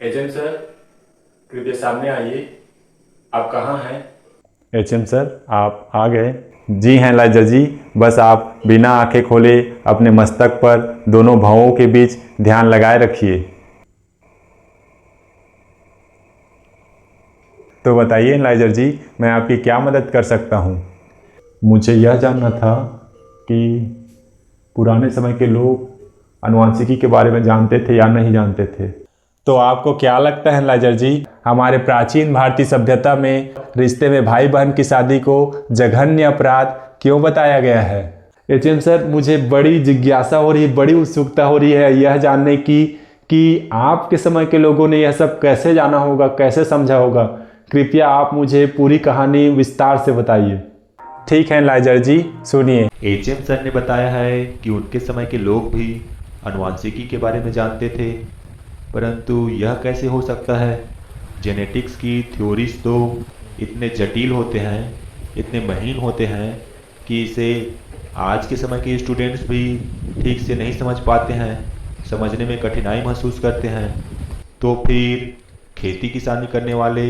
HM sir, कृपया सामने आइए। आप कहाँ हैं? एचएम सर, आप आ गए। जी हैं लाइजर जी, बस आप बिना आंखें खोले अपने मस्तक पर दोनों भौहों के बीच ध्यान लगाए रखिए। तो बताइए लाइजर जी, मैं आपकी क्या मदद कर सकता हूँ? मुझे यह जानना था कि पुराने समय के लोग आनुवंशिकी के बारे में जानते थे या नहीं जानते थे। तो आपको क्या लगता है लाइजर जी, हमारे प्राचीन भारतीय सभ्यता में रिश्ते में भाई बहन की शादी को जघन्य अपराध क्यों बताया गया है? एचएम सर, मुझे बड़ी जिज्ञासा हो रही है, बड़ी उत्सुकता हो रही है यह जानने की कि आपके समय के लोगों ने यह सब कैसे जाना होगा, कैसे समझा होगा। कृपया आप मुझे पूरी कहानी विस्तार से बताइए। ठीक है लाइजर जी, सुनिए। एचएम सर ने बताया है कि उनके समय के लोग भी आनुवंशिकी के बारे में जानते थे, परंतु यह कैसे हो सकता है। जेनेटिक्स की थ्योरीज तो इतने जटिल होते हैं, इतने महीन होते हैं कि इसे आज के समय के स्टूडेंट्स भी ठीक से नहीं समझ पाते हैं, समझने में कठिनाई महसूस करते हैं। तो फिर खेती किसानी करने वाले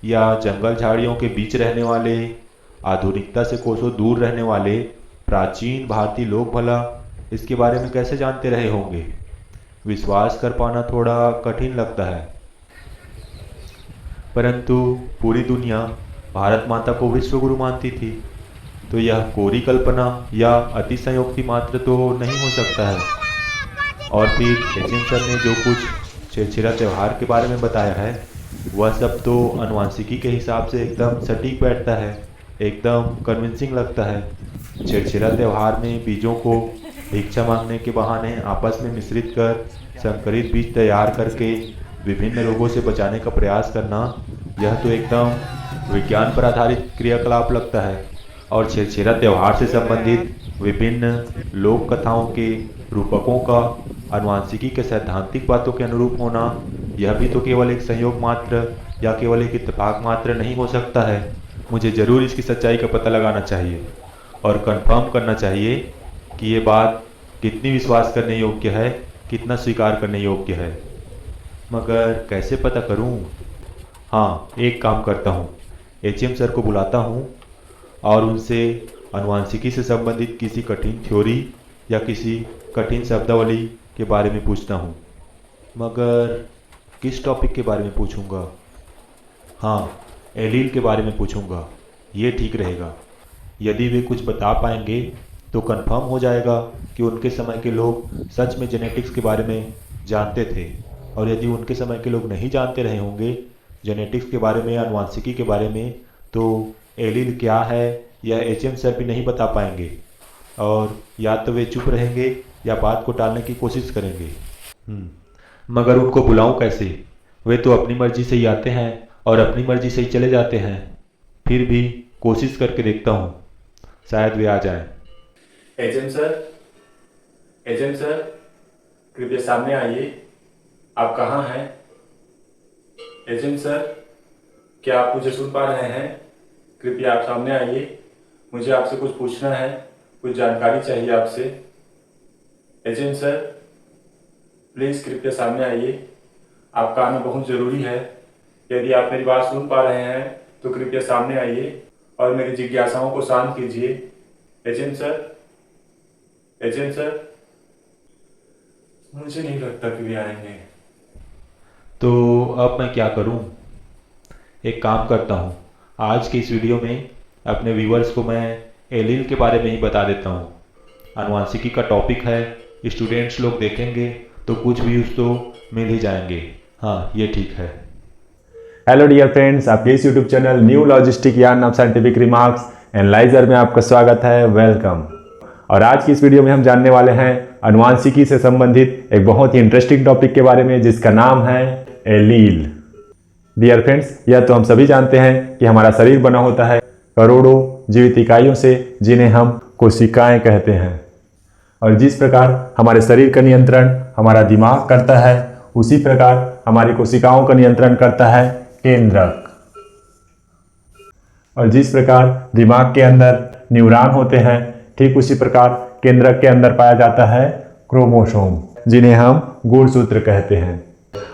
या जंगल झाड़ियों के बीच रहने वाले, आधुनिकता से कोसों दूर रहने वाले प्राचीन भारतीय लोग भला इसके बारे में कैसे जानते रहे होंगे। विश्वास कर पाना थोड़ा कठिन लगता है, परंतु पूरी दुनिया भारत माता को विश्व गुरु मानती थी, तो यह कोरी कल्पना या अतिशयोक्ति मात्र तो नहीं हो सकता है। और फिर एचएम सर ने जो कुछ छेरछेरा त्यौहार के बारे में बताया है, वह सब तो आनुवंशिकी के हिसाब से एकदम सटीक बैठता है, एकदम कन्विंसिंग लगता है। छेरछेरा त्यौहार में बीजों को भिक्षा मांगने के बहाने आपस में मिश्रित कर संकरित बीज तैयार करके विभिन्न रोगों से बचाने का प्रयास करना, यह तो एकदम विज्ञान पर आधारित क्रियाकलाप लगता है। और छेरछेरा त्यौहार से संबंधित विभिन्न लोक कथाओं के रूपकों का आनुवंशिकी के सैद्धांतिक बातों के अनुरूप होना, यह भी तो केवल एक संयोग मात्र या केवल एक इत्तेफाक मात्र नहीं हो सकता है। मुझे ज़रूर इसकी सच्चाई का पता लगाना चाहिए और कंफर्म करना चाहिए कि ये बात कितनी विश्वास करने योग्य है, कितना स्वीकार करने योग्य है। मगर कैसे पता करूं? हाँ, एक काम करता हूँ, एचएम सर को बुलाता हूँ और उनसे आनुवंशिकी से संबंधित किसी कठिन थ्योरी या किसी कठिन शब्दावली के बारे में पूछता हूँ। मगर किस टॉपिक के बारे में पूछूंगा? हाँ, एलील के बारे में पूछूंगा, ये ठीक रहेगा। यदि वे कुछ बता पाएंगे तो कंफर्म हो जाएगा कि उनके समय के लोग सच में जेनेटिक्स के बारे में जानते थे। और यदि उनके समय के लोग नहीं जानते रहे होंगे जेनेटिक्स के बारे में, आनुवंशिकी के बारे में, तो एलील क्या है यह एचएम सर भी नहीं बता पाएंगे। और या तो वे चुप रहेंगे या बात को टालने की कोशिश करेंगे। मगर उनको बुलाऊं कैसे? वे तो अपनी मर्जी से ही आते हैं और अपनी मर्जी से ही चले जाते हैं। फिर भी कोशिश करके देखता हूँ, शायद वे आ जाएं। एचएम सर, एचएम सर, कृपया सामने आइए। आप कहाँ हैं? एचएम सर, क्या आप मुझे सुन पा रहे हैं? कृपया आप सामने आइए, मुझे आपसे कुछ पूछना है, कुछ जानकारी चाहिए आपसे। एचएम सर, प्लीज़ कृपया सामने आइए, आपका आना बहुत ज़रूरी है। यदि आप मेरी बात सुन पा रहे हैं तो कृपया सामने आइए और मेरी जिज्ञासाओं को शांत कीजिए। एचएम सर, एचएम सर, मुझे नहीं लगता कि वे आएंगे। तो अब मैं क्या करूं? एक काम करता हूं, आज के इस वीडियो में अपने व्यूअर्स को मैं एलील के बारे में ही बता देता हूं। आनुवंशिकी का टॉपिक है, स्टूडेंट्स लोग देखेंगे तो कुछ व्यूज़ तो मिल ही जाएंगे। हाँ, ये ठीक है। हेलो डियर फ्रेंड्स, आपके इस YouTube channel new logistic yarn of scientific remarks analyser में आपका स्वागत है, वेलकम। और आज की इस वीडियो में हम जानने वाले हैं आनुवंशिकी से संबंधित एक बहुत ही इंटरेस्टिंग टॉपिक के बारे में, जिसका नाम है एलील। डियर फ्रेंड्स, यह तो हम सभी जानते हैं कि हमारा शरीर बना होता है करोड़ों जीवित इकाइयों से, जिन्हें हम कोशिकाएं कहते हैं। और जिस प्रकार हमारे शरीर का नियंत्रण हमारा दिमाग करता है, उसी प्रकार हमारी कोशिकाओं का नियंत्रण करता है केंद्रक। और जिस प्रकार दिमाग के अंदर न्यूरॉन होते हैं, ठीक उसी प्रकार केंद्रक के अंदर पाया जाता है क्रोमोसोम, जिन्हें हम गुणसूत्र कहते हैं।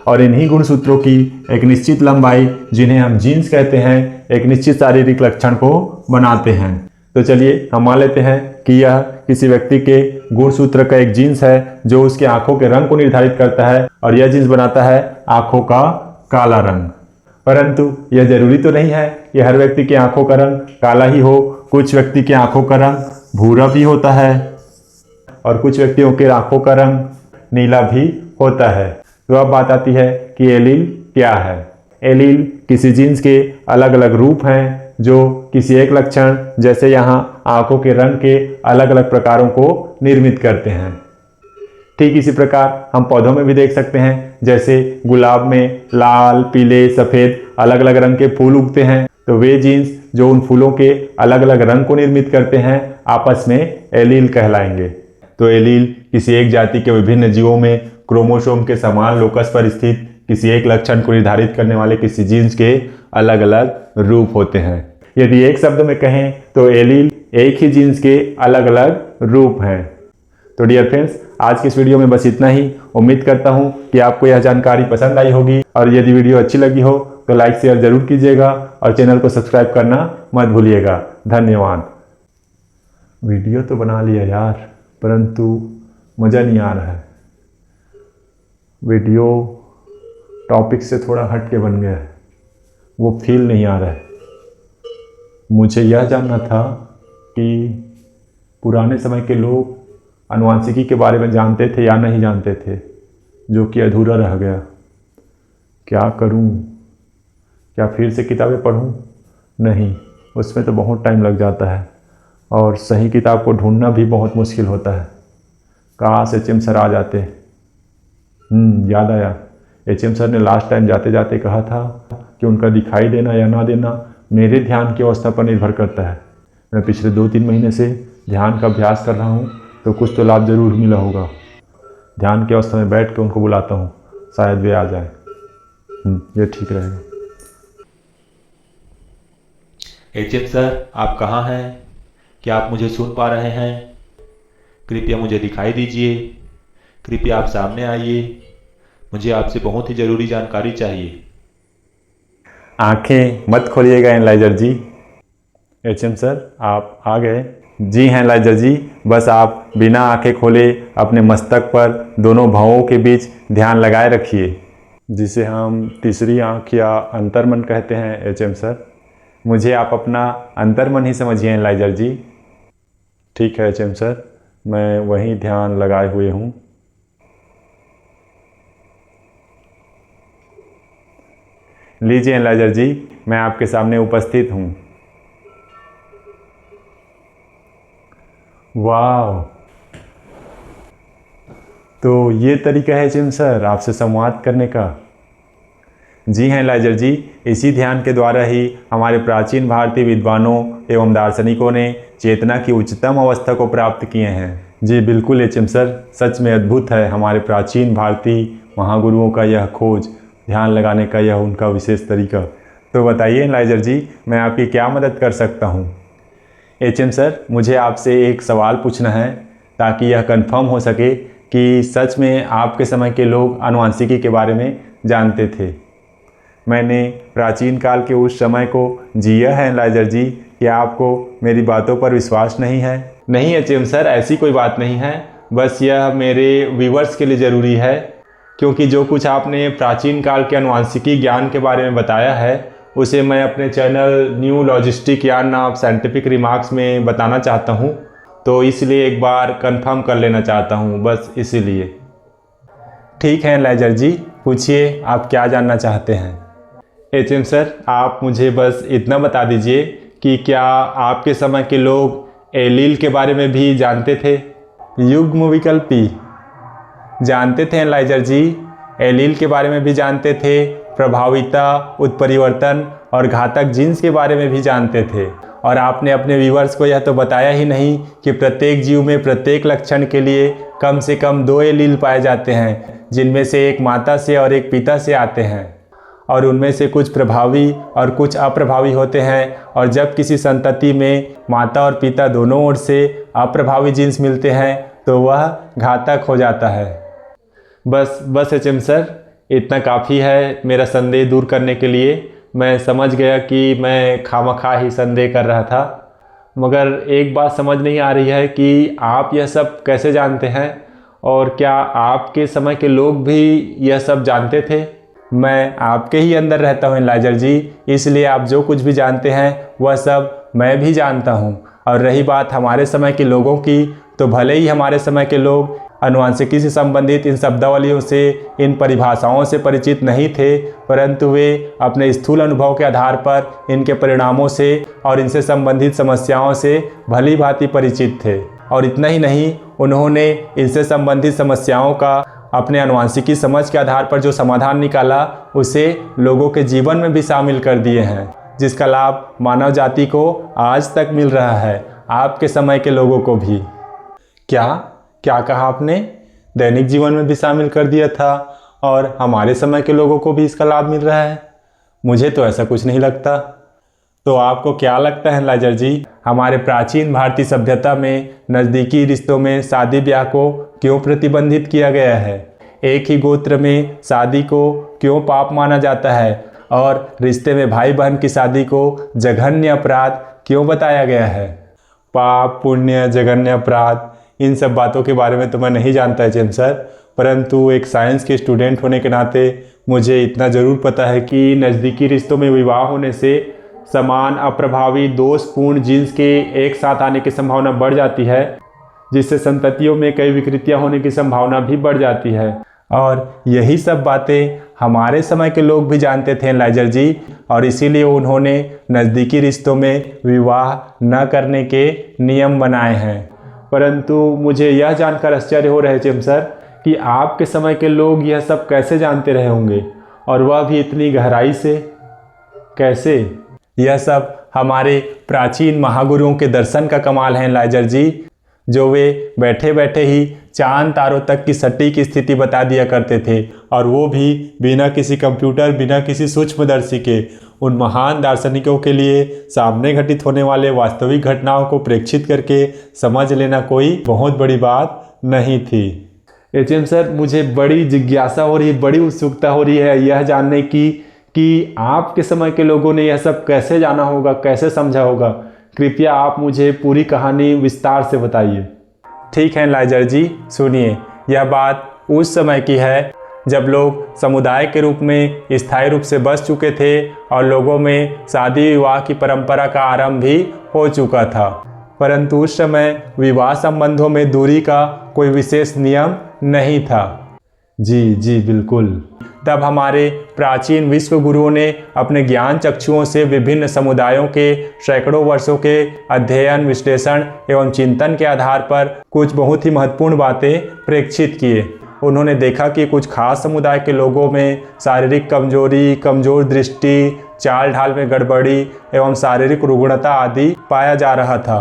और इन्हीं गुणसूत्रों की एक निश्चित लंबाई, जिन्हें हम जीन्स कहते हैं, एक निश्चित शारीरिक लक्षण को बनाते हैं। तो चलिए हम मान लेते हैं कि यह किसी व्यक्ति के गुणसूत्र का एक जीन्स है जो उसकी आंखों के रंग को निर्धारित करता है, और यह जीन्स बनाता है आंखों का काला रंग। परंतु यह जरूरी तो नहीं है कि हर व्यक्ति की आंखों का रंग काला ही हो। कुछ व्यक्ति की आंखों का रंग भूरा भी होता है और कुछ व्यक्तियों के आंखों का रंग नीला भी होता है। तो अब बात आती है कि एलील क्या है। एलील किसी जीन्स के अलग अलग रूप हैं जो किसी एक लक्षण, जैसे यहाँ आंखों के रंग के अलग अलग प्रकारों को निर्मित करते हैं। ठीक इसी प्रकार हम पौधों में भी देख सकते हैं, जैसे गुलाब में लाल, पीले, सफ़ेद अलग अलग रंग के फूल उगते हैं। तो वे जीन्स जो उन फूलों के अलग अलग रंग को निर्मित करते हैं आपस में एलील कहलाएंगे। तो एलील किसी एक जाति के विभिन्न जीवों में क्रोमोसोम के समान लोकस पर स्थित किसी एक लक्षण को निर्धारित करने वाले किसी जीन्स के अलग अलग रूप होते हैं। यदि एक शब्द में कहें तो एलील एक ही जीन्स के अलग अलग रूप हैं। तो डियर फ्रेंड्स, आज की इस वीडियो में बस इतना ही। उम्मीद करता हूं कि आपको यह जानकारी पसंद आई होगी, और यदि वीडियो अच्छी लगी हो तो लाइक शेयर जरूर कीजिएगा और चैनल को सब्सक्राइब करना मत भूलिएगा। धन्यवाद। वीडियो तो बना लिया यार, परंतु मज़ा नहीं आ रहा है। वीडियो टॉपिक से थोड़ा हट के बन गया है, वो फील नहीं आ रहा है। मुझे यह जानना था कि पुराने समय के लोग आनुवंशिकी के बारे में जानते थे या नहीं जानते थे, जो कि अधूरा रह गया। क्या करूं? क्या फिर से किताबें पढूं? नहीं, उसमें तो बहुत टाइम लग जाता है और सही किताब को ढूंढना भी बहुत मुश्किल होता है। काश एचएम सर आ जाते। याद आया, एचएम सर ने लास्ट टाइम जाते जाते कहा था कि उनका दिखाई देना या ना देना मेरे ध्यान की अवस्था पर निर्भर करता है। मैं पिछले 2-3 महीने से ध्यान का अभ्यास कर रहा हूँ, तो कुछ तो लाभ जरूर मिला होगा। ध्यान की अवस्था में बैठ के उनको बुलाता हूँ, शायद वे आ जाए। ये ठीक रहेगा। एचएम सर, आप कहाँ हैं? क्या आप मुझे सुन पा रहे हैं? कृपया मुझे दिखाई दीजिए। कृपया आप सामने आइए। मुझे आपसे बहुत ही ज़रूरी जानकारी चाहिए। आंखें मत खोलिएगा एनालाइजर जी। एचएम सर, आप आ गए? जी हैं एनालाइजर जी, बस आप बिना आंखें खोले अपने मस्तक पर दोनों भौहों के बीच ध्यान लगाए रखिए, जिसे हम तीसरी आंख या अंतर्मन कहते हैं। एचएम सर, मुझे आप अपना अंतर्मन ही समझिए एनालाइजर जी। ठीक है एचएम सर, मैं वहीं ध्यान लगाए हुए हूँ। लीजिए एनालाइजर जी, मैं आपके सामने उपस्थित हूँ। वाह, तो ये तरीका है एचएम सर आपसे संवाद करने का। जी हैं एनालाइजर जी, इसी ध्यान के द्वारा ही हमारे प्राचीन भारतीय विद्वानों एवं दार्शनिकों ने चेतना की उच्चतम अवस्था को प्राप्त किए हैं। जी बिल्कुल एचएम सर, सच में अद्भुत है हमारे प्राचीन भारतीय महागुरुओं का यह खोज, ध्यान लगाने का यह उनका विशेष तरीका। तो बताइए एनालाइजर जी, मैं आपकी क्या मदद कर सकता हूँ? एचएम सर, मुझे आपसे एक सवाल पूछना है ताकि यह कंफर्म हो सके कि सच में आपके समय के लोग आनुवंशिकी के बारे में जानते थे। मैंने प्राचीन काल के उस समय को जिया है एनालाइजर जी। क्या आपको मेरी बातों पर विश्वास नहीं है? नहीं एचएम सर, ऐसी कोई बात नहीं है, बस यह मेरे व्यूवर्स के लिए ज़रूरी है, क्योंकि जो कुछ आपने प्राचीन काल के आनुवंशिकी ज्ञान के बारे में बताया है उसे मैं अपने channel new logistic yarn of scientific remarks में बताना चाहता हूँ। तो इसलिए एक बार कंफर्म कर लेना चाहता हूँ, बस इसीलिए। ठीक है एनालाइजर जी, पूछिए आप क्या जानना चाहते हैं? एचएम सर, आप मुझे बस इतना बता दीजिए कि क्या आपके समय के लोग एलील के बारे में भी जानते थे? युग्म विकल्पी जानते थे एनालाइजर जी, एलील के बारे में भी जानते थे, प्रभाविता, उत्परिवर्तन और घातक जीन्स के बारे में भी जानते थे। और आपने अपने व्यूअर्स को यह तो बताया ही नहीं कि प्रत्येक जीव में प्रत्येक लक्षण के लिए कम से कम 2 एलील पाए जाते हैं, जिनमें से एक माता से और एक पिता से आते हैं, और उनमें से कुछ प्रभावी और कुछ अप्रभावी होते हैं। और जब किसी संतति में माता और पिता दोनों ओर से अप्रभावी जीन्स मिलते हैं तो वह घातक हो जाता है। बस एचएम सर, इतना काफ़ी है मेरा संदेह दूर करने के लिए। मैं समझ गया कि मैं खामखा ही संदेह कर रहा था, मगर एक बात समझ नहीं आ रही है कि आप यह सब कैसे जानते हैं और क्या आपके समय के लोग भी यह सब जानते थे? मैं आपके ही अंदर रहता हूँ एनालाइजर जी, इसलिए आप जो कुछ भी जानते हैं वह सब मैं भी जानता हूँ। और रही बात हमारे समय के लोगों की, तो भले ही हमारे समय के लोग आनुवंशिकी से संबंधित इन शब्दावलियों से, इन परिभाषाओं से परिचित नहीं थे, परंतु वे अपने स्थूल अनुभव के आधार पर इनके परिणामों से और इनसे संबंधित समस्याओं से भली भांति परिचित थे। और इतना ही नहीं, उन्होंने इनसे संबंधित समस्याओं का अपने आनुवंशिकी समझ के आधार पर जो समाधान निकाला, उसे लोगों के जीवन में भी शामिल कर दिए हैं, जिसका लाभ मानव जाति को आज तक मिल रहा है, आपके समय के लोगों को भी। क्या कहा आपने? दैनिक जीवन में भी शामिल कर दिया था और हमारे समय के लोगों को भी इसका लाभ मिल रहा है? मुझे तो ऐसा कुछ नहीं लगता। तो आपको क्या लगता है एनालाइजर जी, हमारे प्राचीन भारतीय सभ्यता में नज़दीकी रिश्तों में शादी ब्याह को क्यों प्रतिबंधित किया गया है? एक ही गोत्र में शादी को क्यों पाप माना जाता है और रिश्ते में भाई बहन की शादी को जघन्य अपराध क्यों बताया गया है? पाप, पुण्य, जघन्य अपराध, इन सब बातों के बारे में तो मैं नहीं जानता है जेम्स सर, परंतु एक साइंस के स्टूडेंट होने के नाते मुझे इतना ज़रूर पता है कि नज़दीकी रिश्तों में विवाह होने से समान, अप्रभावी, दोषपूर्ण जीन्स के एक साथ आने की संभावना बढ़ जाती है, जिससे संततियों में कई विकृतियां होने की संभावना भी बढ़ जाती है। और यही सब बातें हमारे समय के लोग भी जानते थे एनालाइजर जी, और इसीलिए उन्होंने नज़दीकी रिश्तों में विवाह न करने के नियम बनाए हैं। परंतु मुझे यह जानकर आश्चर्य हो रहा है जेम्स सर कि आपके समय के लोग यह सब कैसे जानते रहे होंगे, और वह भी इतनी गहराई से। कैसे? यह सब हमारे प्राचीन महागुरुओं के दर्शन का कमाल है एनालाइजर जी, जो वे बैठे बैठे ही चांद तारों तक की सटीक स्थिति बता दिया करते थे, और वो भी बिना किसी कंप्यूटर, बिना किसी सूक्ष्मदर्शी के। उन महान दार्शनिकों के लिए सामने घटित होने वाले वास्तविक घटनाओं को प्रेक्षित करके समझ लेना कोई बहुत बड़ी बात नहीं थी। एचएम सर, मुझे बड़ी जिज्ञासा हो रही है, बड़ी उत्सुकता हो रही है यह जानने की कि आपके समय के लोगों ने यह सब कैसे जाना होगा, कैसे समझा होगा। कृपया आप मुझे पूरी कहानी विस्तार से बताइए। ठीक है एनालाइजर जी, सुनिए। यह बात उस समय की है जब लोग समुदाय के रूप में स्थायी रूप से बस चुके थे और लोगों में शादी विवाह की परंपरा का आरंभ भी हो चुका था, परंतु उस समय विवाह संबंधों में दूरी का कोई विशेष नियम नहीं था। जी बिल्कुल। तब हमारे प्राचीन विश्व गुरुओं ने अपने ज्ञान चक्षुओं से विभिन्न समुदायों के सैकड़ों वर्षों के अध्ययन, विश्लेषण एवं चिंतन के आधार पर कुछ बहुत ही महत्वपूर्ण बातें प्रेक्षित किए। उन्होंने देखा कि कुछ खास समुदाय के लोगों में शारीरिक कमजोरी, कमजोर दृष्टि, चाल ढाल में गड़बड़ी एवं शारीरिक रुग्णता आदि पाया जा रहा था।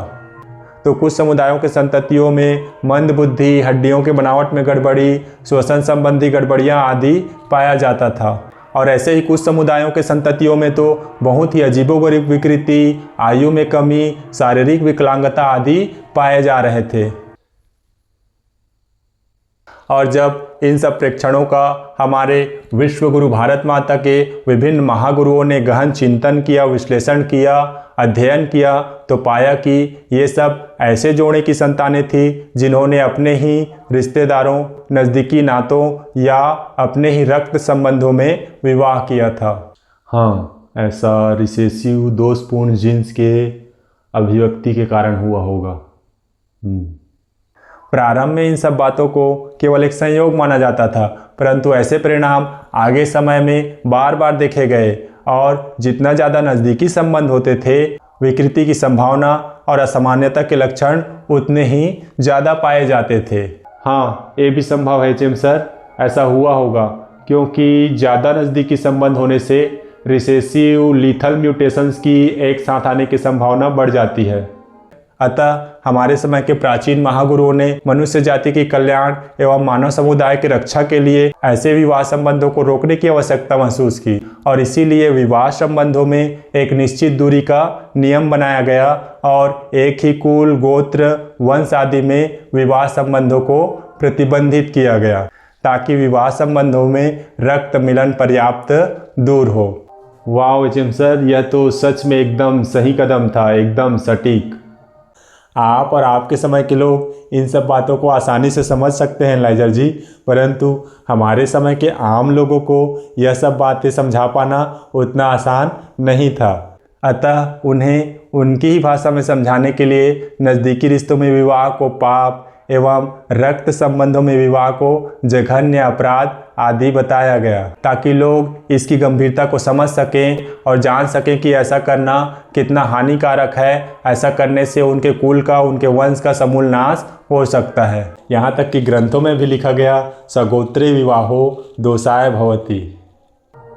तो कुछ समुदायों के संततियों में मंद बुद्धि, हड्डियों के बनावट में गड़बड़ी, श्वसन संबंधी गड़बड़ियां आदि पाया जाता था। और ऐसे ही कुछ समुदायों के संततियों में तो बहुत ही अजीबोगरीब विकृति, आयु में कमी, शारीरिक विकलांगता आदि पाए जा रहे थे। और जब इन सब प्रेक्षणों का हमारे विश्व गुरु भारत माता के विभिन्न महागुरुओं ने गहन चिंतन किया, विश्लेषण किया, अध्ययन किया, तो पाया कि ये सब ऐसे जोड़े की संतानें थी जिन्होंने अपने ही रिश्तेदारों, नज़दीकी नातों या अपने ही रक्त संबंधों में विवाह किया था। हाँ, ऐसा रिसेसिव दोषपूर्ण जीन्स के अभिव्यक्ति के कारण हुआ होगा। प्रारंभ में इन सब बातों को केवल एक संयोग माना जाता था, परंतु ऐसे परिणाम आगे समय में बार बार देखे गए, और जितना ज़्यादा नज़दीकी संबंध होते थे, विकृति की संभावना और असामान्यता के लक्षण उतने ही ज़्यादा पाए जाते थे। हाँ, ये भी संभव है जेम्स सर, ऐसा हुआ होगा, क्योंकि ज़्यादा नज़दीकी संबंध होने से रिसेसिव लीथल म्यूटेशंस की एक साथ आने की संभावना बढ़ जाती है। अतः हमारे समय के प्राचीन महागुरुओं ने मनुष्य जाति के कल्याण एवं मानव समुदाय की रक्षा के लिए ऐसे विवाह संबंधों को रोकने की आवश्यकता महसूस की, और इसीलिए विवाह संबंधों में एक निश्चित दूरी का नियम बनाया गया और एक ही कुल, गोत्र, वंश आदि में विवाह संबंधों को प्रतिबंधित किया गया, ताकि विवाह संबंधों में रक्त मिलन पर्याप्त दूर हो। वाह एचएम सर, यह तो सच में एकदम सही कदम था, एकदम सटीक। आप और आपके समय के लोग इन सब बातों को आसानी से समझ सकते हैं एनालाइजर जी, परंतु हमारे समय के आम लोगों को यह सब बातें समझा पाना उतना आसान नहीं था। अतः उन्हें उनकी ही भाषा में समझाने के लिए नज़दीकी रिश्तों में विवाह को पाप एवं रक्त संबंधों में विवाह को जघन्य अपराध आदि बताया गया, ताकि लोग इसकी गंभीरता को समझ सकें और जान सकें कि ऐसा करना कितना हानिकारक है। ऐसा करने से उनके कुल का, उनके वंश का समूल नाश हो सकता है। यहाँ तक कि ग्रंथों में भी लिखा गया, सगोत्रे विवाहो दोषाय भवति।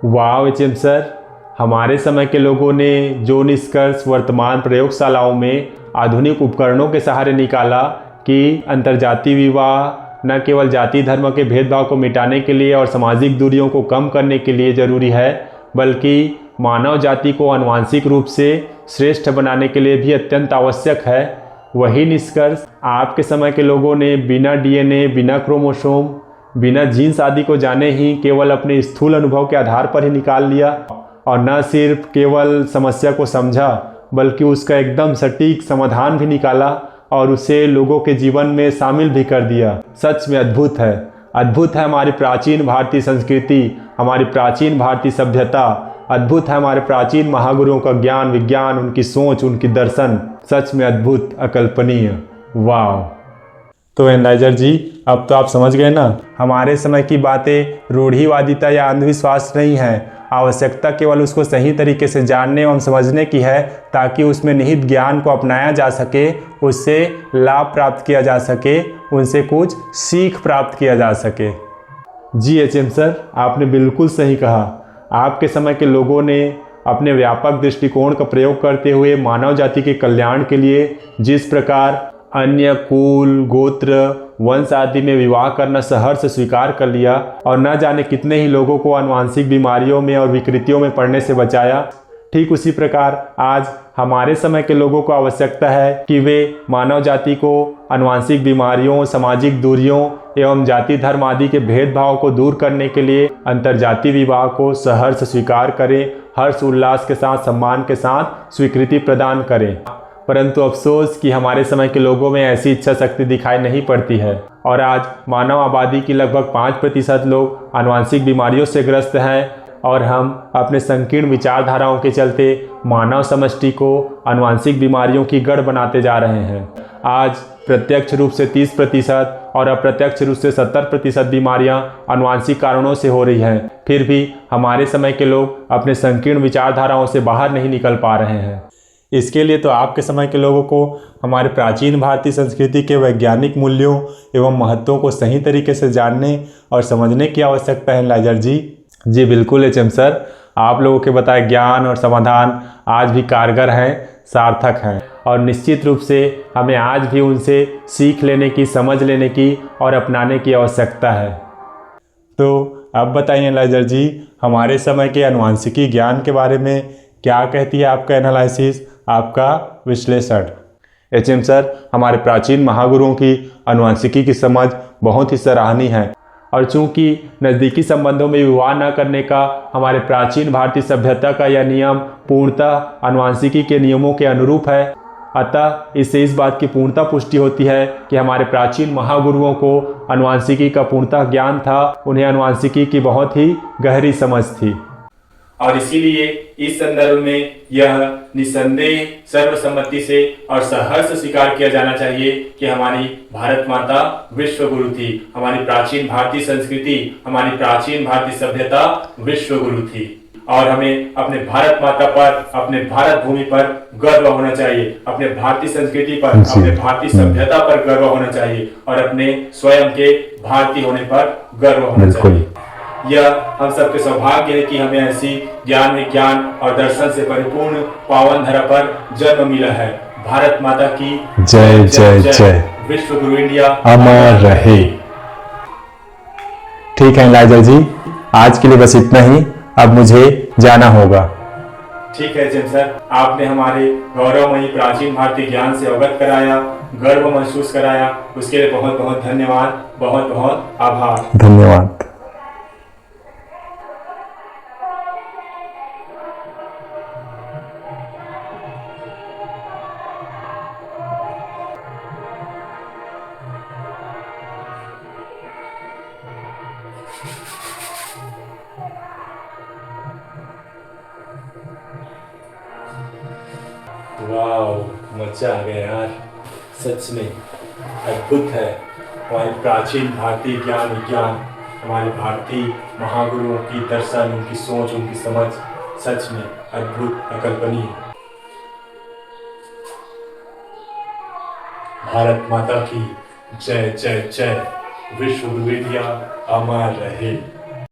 वाह एचएम सर, हमारे समय के लोगों ने जो निष्कर्ष वर्तमान प्रयोगशालाओं में आधुनिक उपकरणों के सहारे निकाला कि अंतर्जातीय विवाह न केवल जाति धर्म के भेदभाव को मिटाने के लिए और सामाजिक दूरियों को कम करने के लिए जरूरी है, बल्कि मानव जाति को आनुवंशिक रूप से श्रेष्ठ बनाने के लिए भी अत्यंत आवश्यक है। वही निष्कर्ष आपके समय के लोगों ने बिना डीएनए, बिना क्रोमोसोम, बिना जीन्स आदि को जाने ही केवल अपने स्थूल अनुभव के आधार पर ही निकाल लिया, और न सिर्फ केवल समस्या को समझा बल्कि उसका एकदम सटीक समाधान भी निकाला और उसे लोगों के जीवन में शामिल भी कर दिया। सच में अद्भुत है, अद्भुत है हमारी प्राचीन भारतीय संस्कृति, हमारी प्राचीन भारतीय सभ्यता, अद्भुत है हमारे प्राचीन महागुरुओं का ज्ञान विज्ञान, उनकी सोच, उनकी दर्शन, सच में अद्भुत, अकल्पनीय। वाह। तो एनालाइजर जी, अब तो आप समझ गए ना, हमारे समय की बातें रूढ़िवादिता या अंधविश्वास नहीं है। आवश्यकता केवल उसको सही तरीके से जानने एवं समझने की है, ताकि उसमें निहित ज्ञान को अपनाया जा सके, उससे लाभ प्राप्त किया जा सके, उनसे कुछ सीख प्राप्त किया जा सके। जी एचएम सर, आपने बिल्कुल सही कहा। आपके समय के लोगों ने अपने व्यापक दृष्टिकोण का प्रयोग करते हुए मानव जाति के कल्याण के लिए जिस प्रकार अन्य कुल, गोत्र, वंश आदि में विवाह करना सहर्ष स्वीकार कर लिया और न जाने कितने ही लोगों को आनुवंशिक बीमारियों में और विकृतियों में पड़ने से बचाया, ठीक उसी प्रकार आज हमारे समय के लोगों को आवश्यकता है कि वे मानव जाति को आनुवंशिक बीमारियों, सामाजिक दूरियों एवं जाति धर्म आदि के भेदभाव को दूर करने के लिए अंतर्जातीय विवाह को सहर्ष स्वीकार करें, हर्ष उल्लास के साथ, सम्मान के साथ स्वीकृति प्रदान करें। परंतु अफसोस कि हमारे समय के लोगों में ऐसी इच्छा शक्ति दिखाई नहीं पड़ती है और आज मानव आबादी की लगभग 5% लोग आनुवंशिक बीमारियों से ग्रस्त हैं और हम अपने संकीर्ण विचारधाराओं के चलते मानव समष्टि को आनुवंशिक बीमारियों की गढ़ बनाते जा रहे हैं। आज प्रत्यक्ष रूप से 30% और अप्रत्यक्ष रूप से 70% बीमारियां आनुवंशिक कारणों से हो रही हैं। फिर भी हमारे समय के लोग अपने संकीर्ण विचारधाराओं से बाहर नहीं निकल पा रहे हैं। इसके लिए तो आपके समय के लोगों को हमारे प्राचीन भारतीय संस्कृति के वैज्ञानिक मूल्यों एवं महत्वों को सही तरीके से जानने और समझने की आवश्यकता है एनालाइजर जी। जी बिल्कुल एचएम सर, आप लोगों के बताए ज्ञान और समाधान आज भी कारगर हैं, सार्थक हैं और निश्चित रूप से हमें आज भी उनसे सीख लेने की, समझ लेने की और अपनाने की आवश्यकता है। तो अब बताइए एनालाइजर जी, हमारे समय के आनुवंशिकी ज्ञान के बारे में क्या कहती है आपका एनालिसिस, आपका विश्लेषण। एचएम सर, हमारे प्राचीन महागुरुओं की आनुवंशिकी की समझ बहुत ही सराहनीय है और चूंकि नज़दीकी संबंधों में विवाह न करने का हमारे प्राचीन भारतीय सभ्यता का यह नियम पूर्णतः आनुवंशिकी के नियमों के अनुरूप है, अतः इससे इस बात की पूर्णतः पुष्टि होती है कि हमारे प्राचीन महागुरुओं को आनुवंशिकी का पूर्णतः ज्ञान था, उन्हें आनुवंशिकी की बहुत ही गहरी समझ थी और इसीलिए इस संदर्भ में यह निसंदेह सर्वसम्मति से और सहर्ष स्वीकार किया जाना चाहिए कि हमारी भारत माता विश्व गुरु थी, हमारी प्राचीन भारतीय संस्कृति, हमारी प्राचीन भारतीय सभ्यता विश्व गुरु थी और हमें अपने भारत माता पर, अपने भारत भूमि पर गर्व होना चाहिए, अपने भारतीय संस्कृति पर, अपने भारतीय सभ्यता पर गर्व होना चाहिए और अपने स्वयं के भारतीय होने पर गर्व होना चाहिए। यह हम सबके सौभाग्य है कि हमें ऐसी ज्ञान विज्ञान और दर्शन से परिपूर्ण पावन धरा पर जन्म मिला है। भारत माता की जय जय जय। विश्व गुरु इंडिया अमर रहे। ठीक है एनालाइजर जी, आज के लिए बस इतना ही, अब मुझे जाना होगा। ठीक है एचएम सर, आपने हमारे गौरवमयी प्राचीन भारतीय ज्ञान से अवगत कराया, गर्व महसूस कराया, उसके लिए बहुत बहुत धन्यवाद, बहुत बहुत आभार। धन्यवाद। वाह, मजा आ गया यार, सच में अद्भुत है। हमारे प्राचीन भारतीय ज्ञान विज्ञान, हमारे भारतीय महागुरुओं की दर्शन, उनकी सोच, उनकी समझ सच में अद्भुत, अकल्पनीय। भारत माता की जय जय जय। विश्व विद्या अमर रहे।